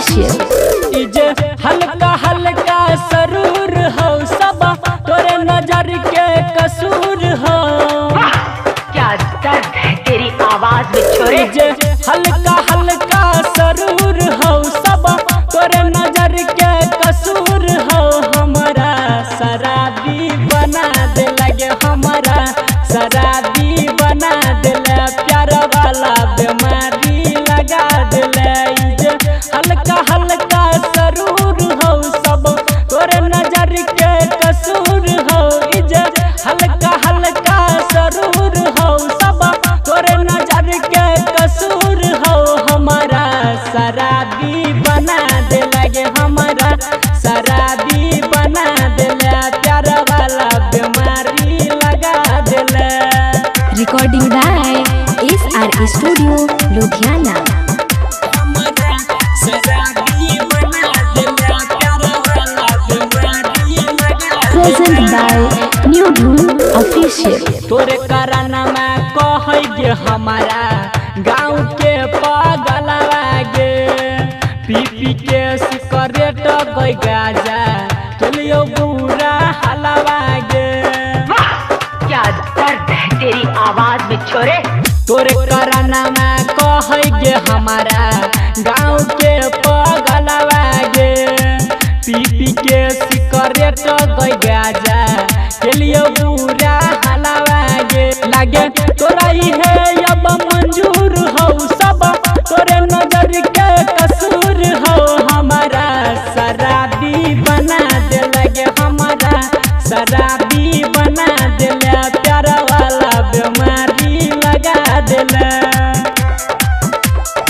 Official. इजे हल्का हल्का सरूर हो सब तोरे नजर के कसूर हो। क्या दर्द है तेरी आवाज में छोरे। इजे हल्का हल्का सरूर हो सब तोरे नजर के कसूर हो। हमारा शराबी बना दे लगे, हमारा शराबी बना दे, प्यार वाला बीमारी लगा दे। हल्का हल्का सरूर हो सब तोरे नजर के कसूर हो। इजे हल्का हल्का सरूर हो सब तोरे नजर के कसूर हो। हमारा शराबी बना दे लगे, हमारा शराबी बना दे, प्यार वाला बीमारी लगा दे। Recording by SR studio Ludhiana. Present by new Dhun official. तोरे कराना में कह गे हमारा गाँव के पगलवा गे, पी पी के सिकरेट गई गाजा चलियो बुरा हलवा गे। क्या दर्द है तेरी आवाज में छोरे। तोरे कराना में कह गे हमारा गाँव के पगलवा गे, पी पी के सिकरेट गई गाजा चलियो बुरा हलवा गे। लागे तोरा ही है अब मंजूर हो सब तोरे नजर के कसूर हो। हमारा शराबी बना दे लगे, हमारा शराबी बना दे, प्यार वाला बीमारी लगा दे।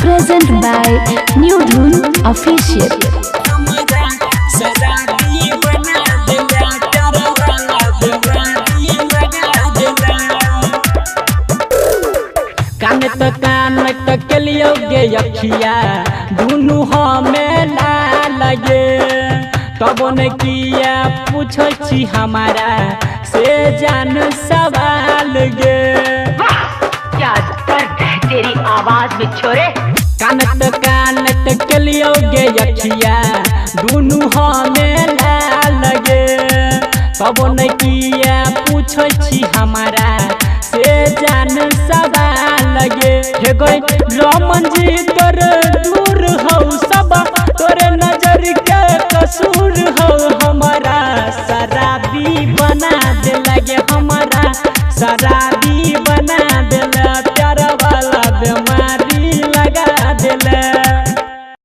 Present by new Dhun official. कान तक के लियो गे अखिया दुनू हमें ना लगे, तब न किया पूछो छी हमारा से जान सवाल गे। क्या दर्द है तेरी आवाज में छोरे। कान तक के लियो गे अखिया दुनू हमें ना लगे, तब न किया पूछो छी हमारा से जान सवाल लगे। हे गई रमन जी तोर दूर हो सब तोरे नजर के कसूर हो। हमारा शराबी बना दे लगे, हमारा शराबी